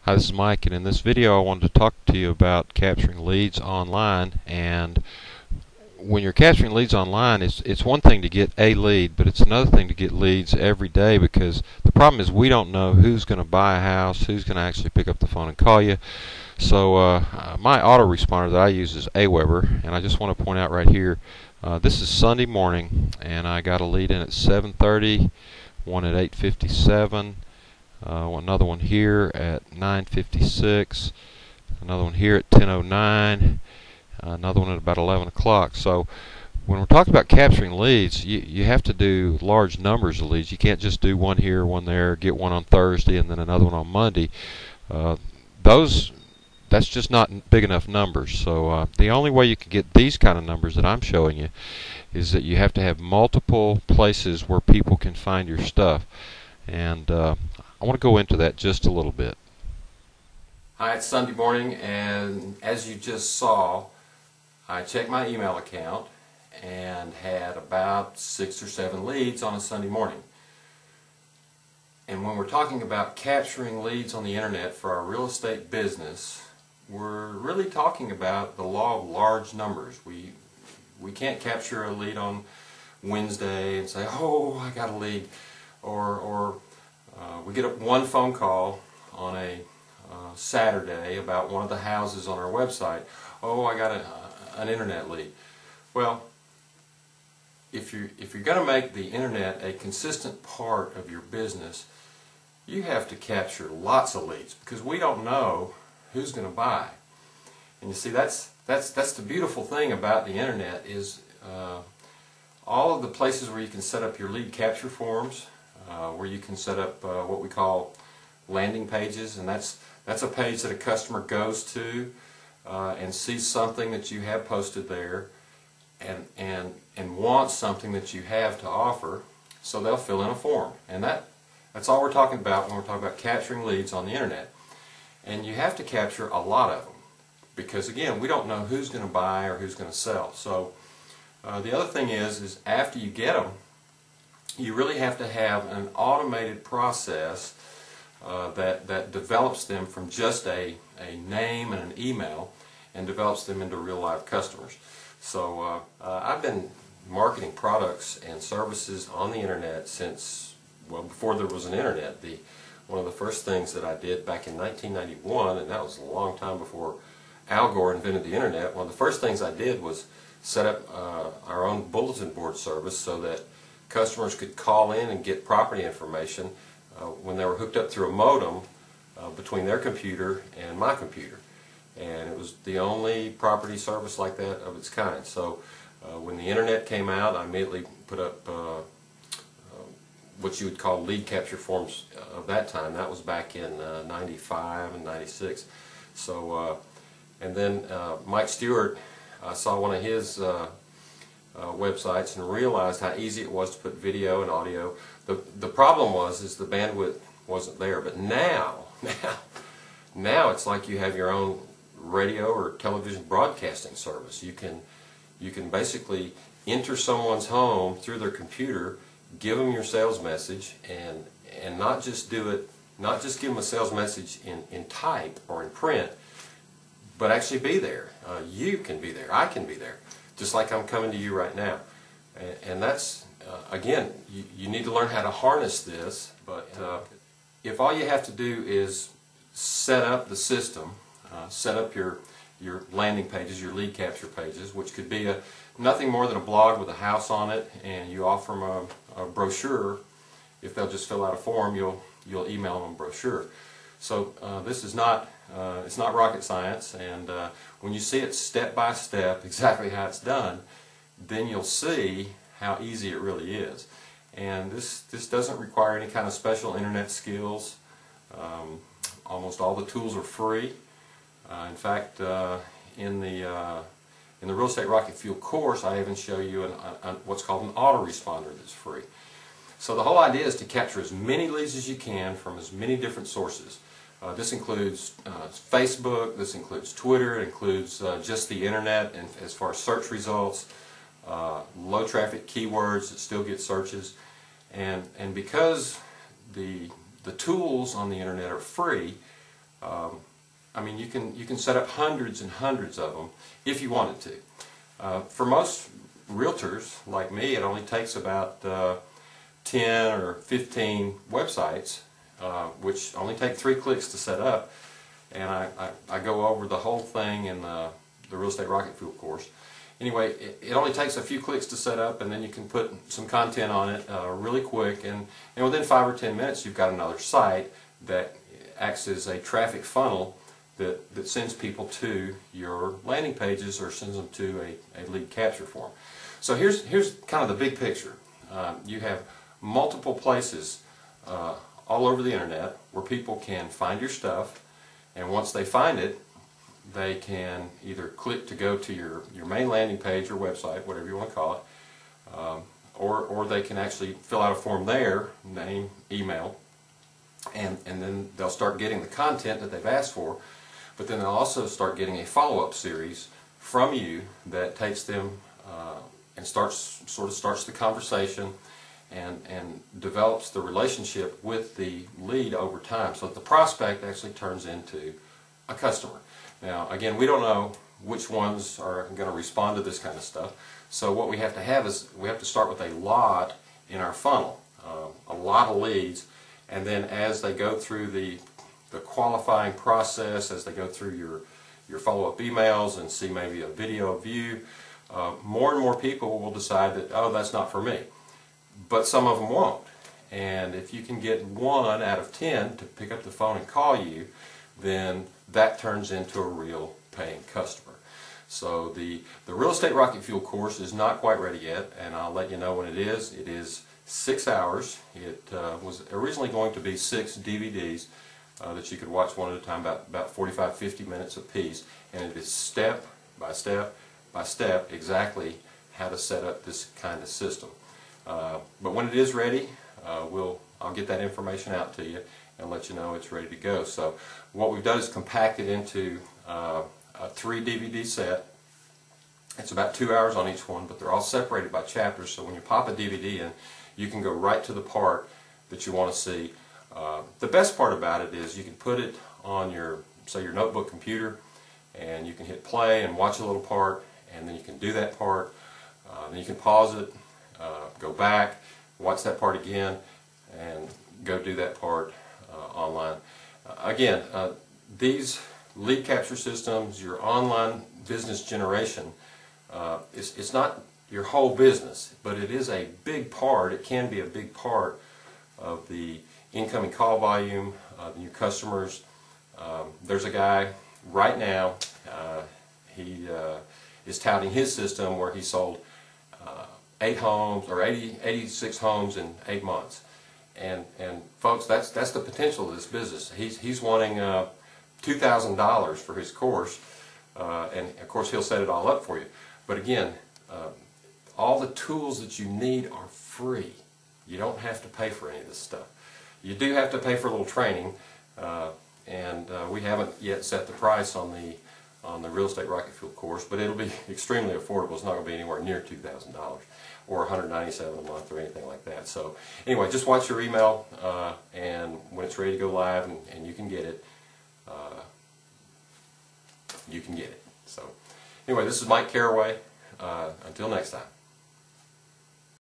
Hi, this is Mike, and in this video I wanted to talk to you about capturing leads online. And when you're capturing leads online, it's one thing to get a lead, but it's another thing to get leads every day, because the problem is we don't know who's going to buy a house, who's going to actually pick up the phone and call you. So my autoresponder that I use is Aweber, and I just want to point out right here, this is Sunday morning, and I got a lead in at 7:30, one at 8:57. Another one here at 9:56, another one here at 10:09, another one at about 11 o'clock. So when we're talking about capturing leads, you have to do large numbers of leads. You can't just do one here, one there, get one on Thursday and then another one on Monday. Uh, that's just not big enough numbers. So the only way you can get these kind of numbers that I'm showing you is that you have to have multiple places where people can find your stuff. And I want to go into that just a little bit. Hi, it's Sunday morning, and as you just saw, I checked my email account and had about 6 or 7 leads on a Sunday morning. And when we're talking about capturing leads on the internet for our real estate business, we're really talking about the law of large numbers. We can't capture a lead on Wednesday and say, oh, I got a lead, or we get one phone call on a Saturday about one of the houses on our website. Oh, I got an internet lead. Well, if you're going to make the internet a consistent part of your business, you have to capture lots of leads, because we don't know who's going to buy. And you see, that's the beautiful thing about the internet is all of the places where you can set up your lead capture forms, where you can set up what we call landing pages, and that's a page that a customer goes to and sees something that you have posted there and wants something that you have to offer, so they'll fill in a form. And that's all we're talking about when we're talking about capturing leads on the internet. And you have to capture a lot of them, because again, we don't know who's going to buy or who's going to sell. So the other thing is after you get them, you really have to have an automated process that develops them from just a name and an email and develops them into real live customers. So I've been marketing products and services on the internet since, well, before there was an internet. One of the first things that I did back in 1991, and that was a long time before Al Gore invented the internet, one of the first things I did was set up our own bulletin board service so that customers could call in and get property information when they were hooked up through a modem between their computer and my computer. And it was the only property service like that of its kind. So when the internet came out, I immediately put up what you would call lead capture forms of that time. That was back in 95 and 96. So and then Mike Stewart, I saw one of his websites and realized how easy it was to put video and audio. The problem is the bandwidth wasn't there. But now it's like you have your own radio or television broadcasting service. You can basically enter someone's home through their computer, give them your sales message, and not just give them a sales message in type or in print, but actually be there. You can be there. I can be there, just like I'm coming to you right now. And that's, again, you need to learn how to harness this. But if all you have to do is set up the system, set up your landing pages, your lead capture pages, which could be nothing more than a blog with a house on it, and you offer them a brochure. If they'll just fill out a form, you'll email them a brochure. So this is not it's not rocket science, and when you see it step by step exactly how it's done, then you'll see how easy it really is. And this doesn't require any kind of special internet skills. Almost all the tools are free. In fact, in the Real Estate Rocket Fuel course, I even show you what's called an autoresponder that's free. So the whole idea is to capture as many leads as you can from as many different sources. This includes Facebook, this includes Twitter, it includes just the internet, and as far as search results, low traffic keywords that still get searches, and because the tools on the internet are free, I mean, you can set up hundreds and hundreds of them if you wanted to. For most realtors like me, it only takes about 10 or 15 websites, which only take 3 clicks to set up. And I go over the whole thing in the Real Estate Rocket Fuel course. Anyway, it only takes a few clicks to set up, and then you can put some content on it really quick, and within 5 or 10 minutes you've got another site that acts as a traffic funnel that sends people to your landing pages or sends them to a lead capture form. So here's kind of the big picture. You have multiple places all over the internet where people can find your stuff, and once they find it, they can either click to go to your main landing page or website, whatever you want to call it, or they can actually fill out a form there, name, email, and then they'll start getting the content that they've asked for, but then they'll also start getting a follow-up series from you that takes them and sort of starts the conversation and develops the relationship with the lead over time, so that the prospect actually turns into a customer. Now, again, we don't know which ones are going to respond to this kind of stuff, so what we have to have is we have to start with a lot in our funnel, a lot of leads, and then as they go through the qualifying process, as they go through your follow-up emails and see maybe a video view, more and more people will decide that, oh, that's not for me. But some of them won't. And if you can get 1 out of 10 to pick up the phone and call you, then that turns into a real paying customer. So the Real Estate Rocket Fuel course is not quite ready yet, and I'll let you know when it is. It is 6 hours. It was originally going to be 6 DVDs that you could watch one at a time, about 45-50 minutes apiece, and it is step by step by step exactly how to set up this kind of system. But when it is ready, I'll get that information out to you and let you know it's ready to go. So what we've done is compact it into a 3 DVD set. It's about 2 hours on each one, but they're all separated by chapters, so when you pop a DVD in, you can go right to the part that you want to see. The best part about it is you can put it on your notebook computer, and you can hit play and watch a little part, and then you can do that part, then you can pause it, go back, watch that part again, and go do that part online. Again, these lead capture systems, your online business generation, it's not your whole business, but it is a big part, it can be a big part of the incoming call volume, the new customers. There's a guy right now, he is touting his system where he sold 8 homes, or 86 homes in 8 months. And folks, that's the potential of this business. He's wanting $2,000 for his course, and of course he'll set it all up for you. But again, all the tools that you need are free. You don't have to pay for any of this stuff. You do have to pay for a little training, and we haven't yet set the price on the Real Estate Rocket Fuel course, but it'll be extremely affordable. It's not going to be anywhere near $2,000 or $197 a month or anything like that. So anyway, just watch your email, and when it's ready to go live and you can get it, you can get it. So anyway, this is Mike Carraway. Until next time.